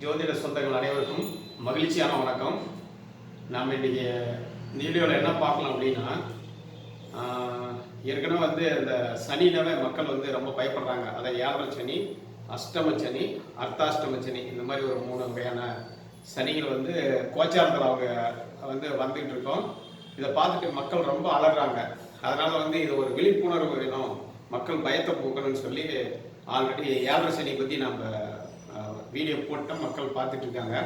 ஜோதிட சொந்தங்கள் அனைவருக்கும் மகிழ்ச்சியான வணக்கம். நாம் இன்றைக்கி இந்த வீடியோவில் என்ன பார்க்கலாம் அப்படின்னா, ஏற்கனவே வந்து இந்த சனினாவே மக்கள் வந்து ரொம்ப பயப்படுறாங்க. அதை 7 சனி, அஷ்டம சனி, அர்த்தாஷ்டம சனி, இந்த மாதிரி ஒரு 3 வகையான சனிகள் வந்து கோச்சாரத்தில் அவங்க வந்து வந்துகிட்டு இருக்கோம். இதை பார்த்துட்டு மக்கள் ரொம்ப அலறாங்க. அதனால் வந்து இது ஒரு விழிப்புணர்வு வேணும், மக்கள் பயத்தை போக்கணும்னு சொல்லி ஆல்ரெடி 7 சனி பற்றி நம்ம வீடியோ போட்டு மக்கள் பார்த்துட்டு இருக்காங்க.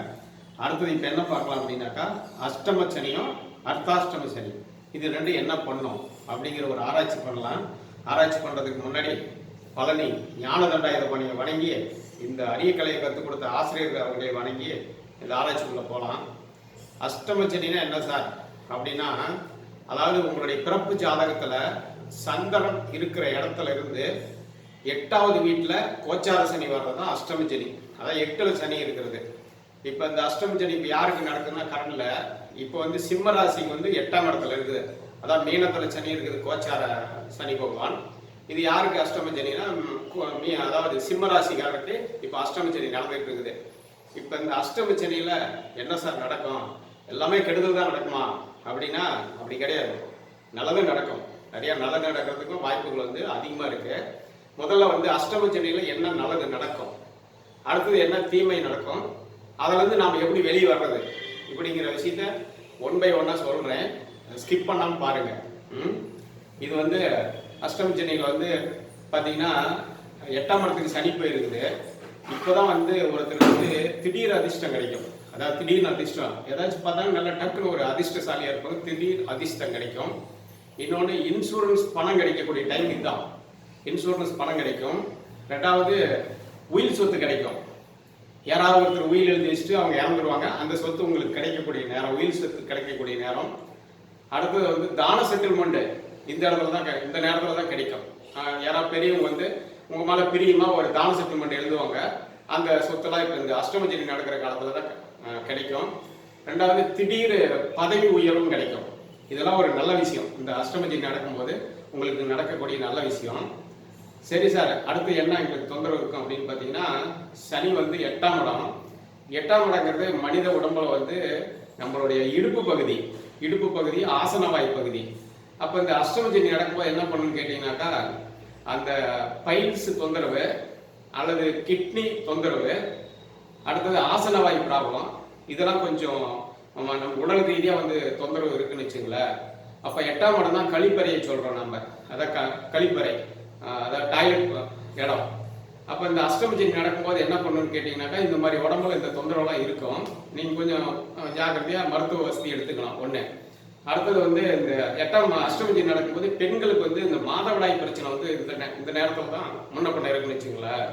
அடுத்தது இப்போ என்ன பார்க்கலாம் அப்படின்னாக்கா, அஷ்டம சனியும் அர்த்தாஷ்டம சனி இது ரெண்டும் என்ன பண்ணும் அப்படிங்கிற ஒரு ஆராய்ச்சி பண்ணலாம். ஆராய்ச்சி பண்ணுறதுக்கு முன்னாடி பழனி ஞான தண்டாயுதபாணியை வணங்கி, இந்த அரிய கலையை கற்றுக் கொடுத்த ஆசிரியர்கள் அவர்களை வணங்கி இந்த ஆராய்ச்சிக்குள்ளே போகலாம். அஷ்டம சனினா என்ன சார் அப்படின்னா, அதாவது உங்களுடைய பிறப்பு ஜாதகத்தில் சந்திரன் இருக்கிற இடத்துல இருந்து 8வது வீட்டில் கோச்சார சனி வர்றது தான் அஷ்டம சனி. அதான் 8ல் சனி இருக்கிறது. இப்போ இந்த அஷ்டம சனி இப்போ யாருக்கு நடக்குதுன்னா, கரண்டில் இப்போ வந்து சிம்ம ராசிக்கு வந்து 8ஆம் இடத்துல இருக்குது. அதான் மீனத்தில் சனி இருக்குது, கோச்சார சனி பகவான். இது யாருக்கு அஷ்டம சனினா, அதாவது சிம்ம ராசிக்காரருக்கு இப்போ அஷ்டம சனி நடந்துகிட்டு இருக்குது. இப்போ இந்த அஷ்டம சனியில் என்ன சார் நடக்கும்? எல்லாமே கெடுதல் தான் நடக்குமா அப்படின்னா அப்படி கிடையாது. நல்லதும் நடக்கும். நிறையா நல்லது நடக்கிறதுக்கும் வாய்ப்புகள் வந்து அதிகமாக இருக்குது. முதல்ல வந்து அஷ்டம சனியில் என்ன நல்லது நடக்கும், அடுத்தது என்ன தீமை நடக்கும், அதிலேருந்து நாம் எப்படி வெளியே வர்றது இப்படிங்கிற விஷயத்த 1 by 1 சொல்கிறேன். ஸ்கிப் பண்ணாமல் பாருங்கள். இது வந்து அஷ்டம சனியில் வந்து பார்த்தீங்கன்னா 8ஆம் இடத்துக்கு சனி போயிருக்குது. இப்போ தான் வந்து ஒருத்தருக்கு வந்து திடீர் அதிர்ஷ்டம் கிடைக்கும். அதாவது திடீர்னு அதிர்ஷ்டம் ஏதாச்சும் பார்த்தா நல்ல டக்குன்னு ஒரு அதிர்ஷ்டசாலியாக இருப்பாங்க, திடீர் அதிர்ஷ்டம் கிடைக்கும். இன்னொன்று இன்சூரன்ஸ் பணம் கிடைக்கக்கூடிய டைம் இதுதான். இன்சூரன்ஸ் பணம் கிடைக்கும். 2வது உயில் சொத்து கிடைக்கும். யாராவது ஒருத்தர் உயில் எழுதி வச்சுட்டு அவங்க இறந்துருவாங்க, அந்த சொத்து உங்களுக்கு கிடைக்கக்கூடிய நேரம், உயில் சொத்து கிடைக்கக்கூடிய நேரம். அடுத்தது வந்து தான செட்டில்மெண்ட் இந்த நேரத்தில் தான் கிடைக்கும். யாராவது பெரியவங்க வந்து உங்கள் மேலே பிரியமாக ஒரு தான செட்டில்மெண்ட் எழுதுவாங்க. அந்த சொத்தெல்லாம் இப்போ இந்த அஷ்டம சனி நடக்கிற காலத்தில் தான் கிடைக்கும். 2வது திடீர் பதவி உயர்வும் கிடைக்கும். இதெல்லாம் ஒரு நல்ல விஷயம். இந்த அஷ்டம சனி நடக்கும்போது உங்களுக்கு நடக்கக்கூடிய நல்ல விஷயம். சரி சார், அடுத்து என்ன எங்களுக்கு தொந்தரவு இருக்கும் அப்படின்னு பார்த்தீங்கன்னா, சனி வந்து 8ஆம் இடம். 8ஆம் இடங்கிறது மனித உடம்புல வந்து நம்மளுடைய இடுப்பு பகுதி ஆசனவாய் பகுதி. அப்போ இந்த அஷ்டம சனி நடக்கும்போது என்ன பண்ணணும்னு கேட்டீங்கன்னாக்கா, அந்த பைல்ஸ் தொந்தரவு அல்லது கிட்னி தொந்தரவு, அடுத்தது ஆசனவாய் ப்ராப்ளம், இதெல்லாம் கொஞ்சம் நம்ம உடல் ரீதியாக வந்து தொந்தரவு இருக்குன்னு வச்சுங்களேன். அப்போ 8ஆம் இடம் தான் கழிப்பறையை சொல்கிறோம் நம்ம. அதான் கழிப்பறை, அதாவது டாய்லெட் இடம். அப்போ இந்த அஷ்டம சனி நடக்கும்போது என்ன பண்ணணும்னு கேட்டிங்கனாக்கா, இந்த மாதிரி உடம்புல இந்த தொந்தரவுலாம் இருக்கும். நீங்கள் கொஞ்சம் ஜாக்கிரதையாக மருத்துவ வசதி எடுத்துக்கலாம். ஒன்று. அடுத்தது வந்து இந்த 8ஆம் அஷ்டம சனி நடக்கும்போது பெண்களுக்கு வந்து இந்த மாதவிடாய் பிரச்சனை வந்து இந்த நேரத்தில் தான் முன்ன பண்ண இருக்குன்னு வச்சுங்களேன்.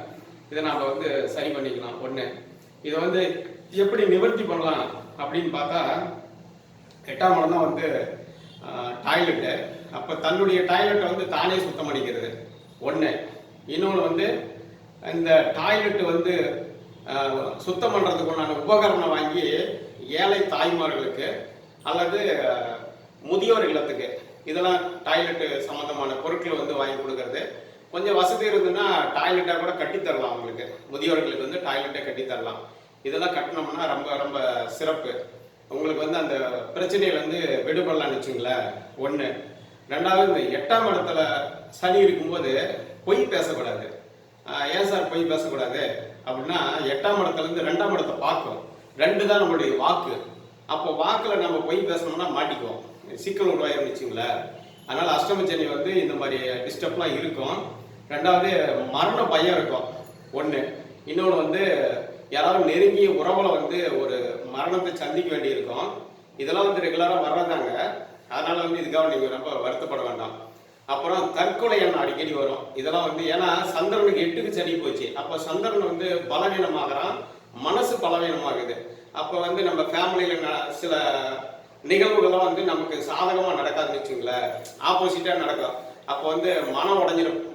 இதை நாம் வந்து சரி பண்ணிக்கலாம். ஒன்று. இதை வந்து எப்படி நிவர்த்தி பண்ணலாம் அப்படின்னு பார்த்தா, 8ஆம் இடம் தான் வந்து டாய்லெட்டு. அப்போ தன்னுடைய டாய்லெட்டை வந்து தானே சுத்தம் பண்ணிக்கிறது ஒன்று. இன்னொன்று வந்து இந்த டாய்லெட்டு வந்து சுத்தம் பண்ணுறதுக்கு உண்டான உபகரணம் வாங்கி ஏழை தாய்மார்களுக்கு அல்லது முதியோர் இல்லத்துக்கு இதெல்லாம் டாய்லெட்டு சம்மந்தமான பொருட்களை வந்து வாங்கி கொடுக்கறது. கொஞ்சம் வசதி இருந்ததுன்னா டாய்லெட்டாக கூட கட்டித்தரலாம். அவங்களுக்கு முதியோர்களுக்கு வந்து டாய்லெட்டை கட்டித்தரலாம். இதெல்லாம் கட்டினோம்னா ரொம்ப ரொம்ப சிறப்பு. உங்களுக்கு வந்து அந்த பிரச்சனையிலேருந்து விடுபடலான்னு வச்சுங்களேன். ஒன்று. 2வது, இந்த 8ஆம் இடத்துல சனி இருக்கும்போது பொய் பேசக்கூடாது. ஏன் சார் பொய் பேசக்கூடாது அப்படின்னா, 8ஆம் இடத்துலேருந்து 2ஆம் இடத்தை பார்க்கும். 2 தான் நம்மளுடைய வாக்கு. அப்போ வாக்கில் நம்ம பொய் பேசணும்னா மாட்டிக்குவோம், சிக்கல் உருவாயிரும் வச்சுங்களேன். அதனால் அஷ்டம சனி வந்து இந்த மாதிரி டிஸ்டர்ப்லாம் இருக்கும். 2வது, மரண பயம் இருக்கும். ஒன்று. இன்னொன்று வந்து யாராவது நெருங்கிய உறவுல வந்து ஒரு மரணத்தை சந்திக்க வேண்டியிருக்கும். இதெல்லாம் வந்து ரெகுலராக வர்றதாங்க. அதனால வந்து இதுக்காக நீங்கள் ரொம்ப வருத்தப்பட வேண்டாம். அப்புறம் தற்கொலை எண்ணம் அடிக்கடி வரும். இதெல்லாம் வந்து ஏன்னா சந்திரனுக்கு 8க்கு சனி போச்சு. அப்போ சந்திரன் வந்து பலவீனமாகறான், மனசு பலவீனமாகுது. அப்போ வந்து நம்ம ஃபேமிலியில் சில நிகழ்வுகள்லாம் வந்து நமக்கு சாதகமாக நடக்காதுன்னு வச்சுங்களேன், ஆப்போசிட்டாக நடக்கும். அப்போ வந்து மனம்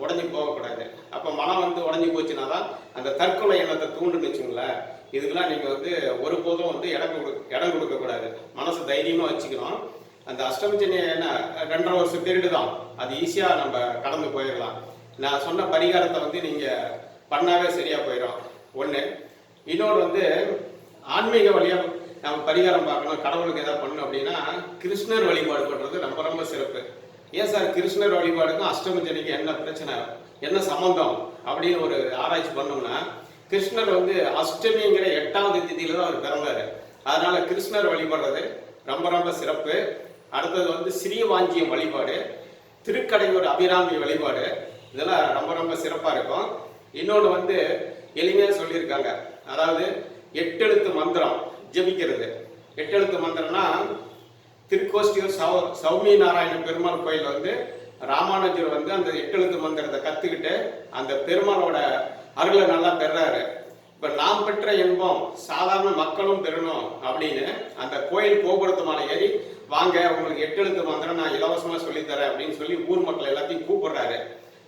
உடஞ்சி போகக்கூடாது. அப்போ மனம் வந்து உடஞ்சி போச்சுன்னா தான் அந்த தற்கொலை எண்ணத்தை தூண்டுன்னு வச்சுங்களேன். இதுக்கெல்லாம் நீங்கள் வந்து ஒருபோதும் வந்து இடம் கொடுக்கக்கூடாது. மனசு தைரியமாக வச்சுக்கணும். அந்த அஷ்டம சனி என்ன 2.5 வருஷம் பீரியடு தான், அது ஈஸியாக நம்ம கடந்து போயிடலாம். நான் சொன்ன பரிகாரத்தை வந்து நீங்கள் பண்ணாவே சரியாக போயிடும். ஒன்று. இன்னொரு வந்து ஆன்மீக வழியா நம்ம பரிகாரம் பார்க்கணும், கடவுளுக்கு ஏதாவது பண்ணணும் அப்படின்னா கிருஷ்ணர் வழிபாடு பண்றது ரொம்ப ரொம்ப சிறப்பு. ஏன் சார் கிருஷ்ணர் வழிபாடுக்கும் அஷ்டமி சனிக்கு என்ன பிரச்சனை, என்ன சம்பந்தம் அப்படின்னு ஒரு ஆராய்ச்சி பண்ணோம்னா, கிருஷ்ணர் வந்து அஷ்டமிங்கிற 8வது திதியில தான் அவர் பிறந்தாரு. அதனால கிருஷ்ணர் வழிபடுறது ரொம்ப ரொம்ப சிறப்பு. அடுத்தது வந்து ஸ்ரீவாஞ்சியம் வழிபாடு, திருக்கடையூர் அபிராமி வழிபாடு, இதெல்லாம் ரொம்ப ரொம்ப சிறப்பா இருக்கும். இன்னொன்று வந்து எளிமையா சொல்லியிருக்காங்க, அதாவது 8 எழுத்து மந்திரம் ஜபிக்கிறது. 8 எழுத்து மந்திரம்னா திருக்கோஷ்டியூர் சௌமி நாராயண பெருமாள் கோயில் வந்து ராமானுஜர் வந்து அந்த 8 எழுத்து மந்திரத்தை கத்துக்கிட்டு அந்த பெருமாளோட அருளை நல்லா பெறாரு. இப்ப நாம் பெற்ற இன்பம் சாதாரண மக்களும் பெறணும் அப்படின்னு அந்த கோயில் கோபுரத்து மேலே ஏறி, வாங்க உங்களுக்கு 8 எழுத்து மந்திரம் நான் இலவசமா சொல்லித்தரேன் அப்படின்னு சொல்லி ஊர் மக்கள் எல்லாத்தையும் கூப்பிடுறாரு.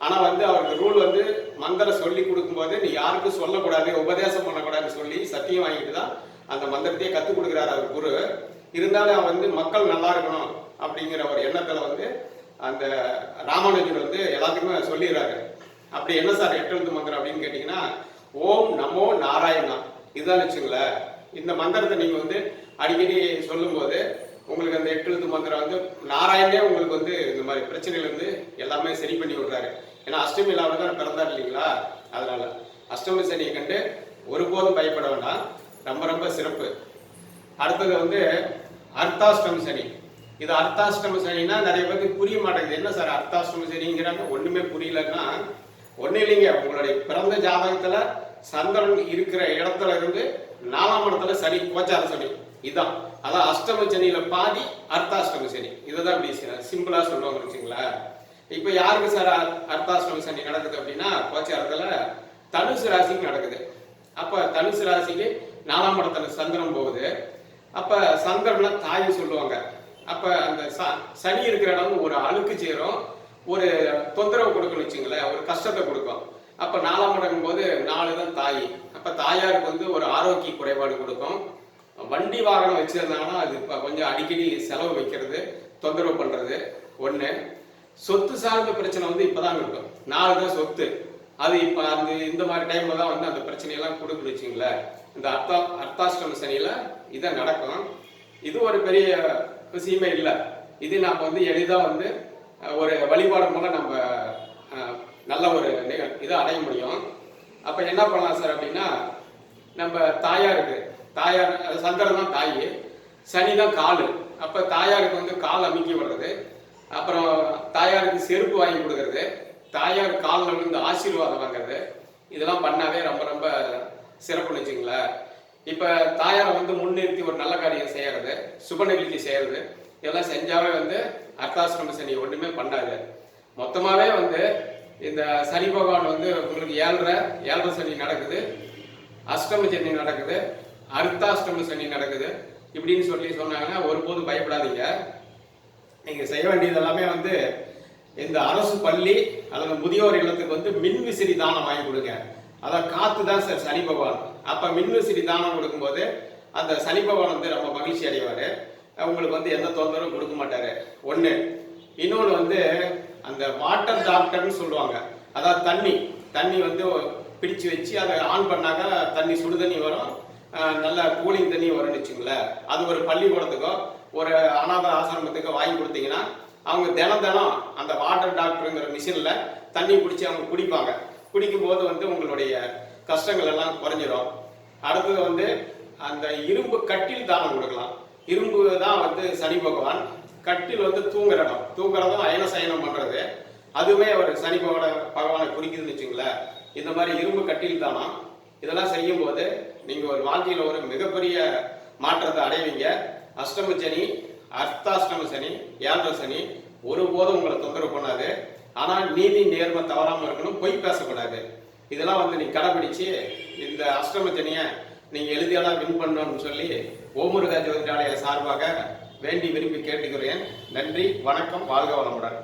ஆனா வந்து அவருக்கு ரூல் வந்து மந்திரம் சொல்லி கொடுக்கும் போது நீ யாருக்கும் சொல்லக்கூடாது, உபதேசம் பண்ணக்கூடாதுன்னு சொல்லி சத்தியம் வாங்கிட்டு தான் அந்த மந்திரத்தையே கத்துக் கொடுக்குறாரு அவர் குரு. இருந்தாலும் வந்து மக்கள் நல்லா இருக்கணும் அப்படிங்கிற ஒரு எண்ணத்துல வந்து அந்த ராமானுஜர் வந்து எல்லாத்துக்குமே சொல்லிடுறாரு. அப்படி என்ன சார் 8 எழுத்து மந்திரம் அப்படின்னு கேட்டீங்கன்னா, ஓம் நமோ நாராயணா இதுதான் வச்சுங்களேன். இந்த மந்திரத்தை நீங்க வந்து அடிக்கடி சொல்லும் போது உங்களுக்கு அந்த 8 எழுத்து மந்திரம் வந்து நாராயணே உங்களுக்கு வந்து இந்த மாதிரி பிரச்சனைகள் இருந்து எல்லாமே சரி பண்ணி விடுறாரு. ஏன்னா அஷ்டமி லாவில் தான் பிறந்தார் இல்லைங்களா, அதனால அஷ்டமி சனியை கண்டு ஒருபோதும் பயப்பட வேண்டாம், ரொம்ப ரொம்ப சிறப்பு. அடுத்தது வந்து அர்த்தாஷ்டமி சனி. இது அர்த்தாஷ்டமி சனின்னா நிறைய பேருக்கு புரிய மாட்டேங்குது. என்ன சார் அர்த்தாஷ்டமி சனிங்கிறாங்க, ஒண்ணுமே புரியலன்னா ஒண்ணு இல்லைங்க. உங்களுடைய பிறந்த ஜாதகத்துல சந்திரன் இருக்கிற இடத்துல இருந்து 4ஆம் இடத்துல சனி கோச்சார சனி, இதுதான். அதான் அஷ்டமி சனியில பாதி அர்த்தாஷ்டமி சனி. இதுதான் இப்படி சிம்பிளா சொல்லுவாங்க வச்சுங்களா. இப்ப யாருக்கு சார் அர்த்தாஷ்டமி சனி நடக்குது அப்படின்னா, கோச்சாரத்துல தனுசு ராசிக்கு நடக்குது. அப்ப தனுசு ராசிக்கு 4ஆம் இடத்துல சந்திரன் போகுது. அப்ப சந்திரன்ல தாய் சொல்லுவாங்க. அப்ப அந்த சனி இருக்கிற இடம் ஒரு அழுக்கு சேரும், ஒரு தொந்தரவு கொடுக்கணும் வச்சுங்களேன், ஒரு கஷ்டத்தை கொடுக்கும். அப்ப 4ஆம் இடம் போது 4 தான் தாய். அப்ப தாயாருக்கு வந்து ஒரு ஆரோக்கிய குறைபாடு கொடுக்கும். வண்டி வாகனம் வச்சிருந்தாங்கன்னா அது இப்ப கொஞ்சம் அடிக்கடி செலவு வைக்கிறது, தொந்தரவு பண்றது ஒண்ணு. சொத்து சார்ந்த பிரச்சனை வந்து இப்பதான் இருக்கும். 4 தான் சொத்து. அது இப்ப அந்த இந்த மாதிரி டைம்ல தான் வந்து அந்த பிரச்சனையெல்லாம் கொடுக்குன்னு வச்சுங்களேன். இந்த அர்த்தாஷ்டம சனியில இதான் நடக்கும். இது ஒரு பெரிய விஷயமே இல்லை. இது நாம வந்து எளிதா வந்து ஒரு வழிபாடு மூலம் நம்ம நல்ல ஒரு இதை அடைய முடியும். அப்ப என்ன பண்ணலாம் சார் அப்படின்னா, நம்ம தாயாருக்கு, தாயார் சந்திரன் தான் தாய், சனி தான் காலு. அப்ப தாயாருக்கு வந்து கால் அமுக்கி விடுறது, அப்புறம் தாயாருக்கு செருப்பு வாங்கி கொடுக்கறது, தாயார் காலில் விழுந்து ஆசீர்வாதம் வாங்குறது, இதெல்லாம் பண்ணாவே ரொம்ப ரொம்ப சிறப்புன்னு வச்சுங்களேன். இப்ப தாயாரை வந்து முன்னிறுத்தி ஒரு நல்ல காரியம் செய்யறது, சுப நிகழ்ச்சி செய்யறது, இதெல்லாம் செஞ்சாவே வந்து அர்த்தாஷ்டம சனி ஒண்ணுமே பண்ணாது. மொத்தமாவே வந்து இந்த சனி பகவான் வந்து உங்களுக்கு 7.5 சனி நடக்குது, அஷ்டம சனி நடக்குது, அர்த்தாஷ்டம சனி நடக்குது இப்படின்னு சொல்லி சொன்னாங்கன்னா ஒருபோதும் பயப்படாதீங்க. நீங்க செய்ய வேண்டியது எல்லாமே வந்து இந்த அரசு பள்ளி அல்லது முதியோர் இல்லத்துக்கு வந்து மின்விசிறி தானம் வாங்கி கொடுங்க. அதான் காத்து தான் சார் சனி பகவான். அப்ப மின்விசிறி தானம் கொடுக்கும்போது அந்த சனி பகவான் வந்து ரொம்ப மகிழ்ச்சி அடைவாரு, உங்களுக்கு வந்து எந்த தொந்தரவும் கொடுக்க மாட்டாரு ஒண்ணு. இன்னொன்று வந்து அந்த வாட்டர் டாக்டர்னு சொல்லுவாங்க, அதாவது தண்ணி வந்து பிடிச்சு வச்சு அதை ஆன் பண்ணாக்க தண்ணி சுடு தண்ணி வரும், நல்ல கூலிங் தண்ணி வரும்னு வச்சுங்களேன். அது ஒரு பள்ளிக்கூடத்துக்கோ ஒரு அனாதை ஆசிரமத்துக்கோ வாங்கி கொடுத்தீங்கன்னா அவங்க தினம் அந்த வாட்டர் டாக்டருங்கிற மிஷின்ல தண்ணி பிடிச்சி அவங்க குடிப்பாங்க. குடிக்கும் போது வந்து உங்களுடைய கஷ்டங்கள் எல்லாம் குறைஞ்சிரும். அடுத்தது வந்து அந்த இரும்பு கட்டில் தானம் கொடுக்கலாம். இரும்பு தான் வந்து சனி பகவான். கட்டில் வந்து தூங்குறதும் அயன சயனம் பண்றது, அதுவுமே ஒரு சனி பகவானை குறிக்குதுன்னு வச்சுங்களேன். இந்த மாதிரி இரும்பு கட்டில் தானம் இதெல்லாம் செய்யும் போது நீங்க ஒரு வாழ்க்கையில ஒரு மிகப்பெரிய மாற்றத்தை அடைவீங்க. அஷ்டம சனி, அர்த்தாஷ்டம சனி, 7.5 சனி ஒருபோதும் உங்களை தொந்தரவு பண்ணாது. ஆனா நீதி நேர்மை தவறாம இருக்கணும், பொய் பேசக்கூடாது. இதெல்லாம் வந்து நீங்க கடைபிடிச்சு இந்த அஷ்டம சனியை நீங்க எழுதியெல்லாம் வின் பண்ணணும்னு சொல்லி ஓமுருகா ஜோதிடாலய சார்பாக வேண்டி விரும்பி கேட்டுக்கிறேன். நன்றி, வணக்கம், வாழ்க வளமுடன்.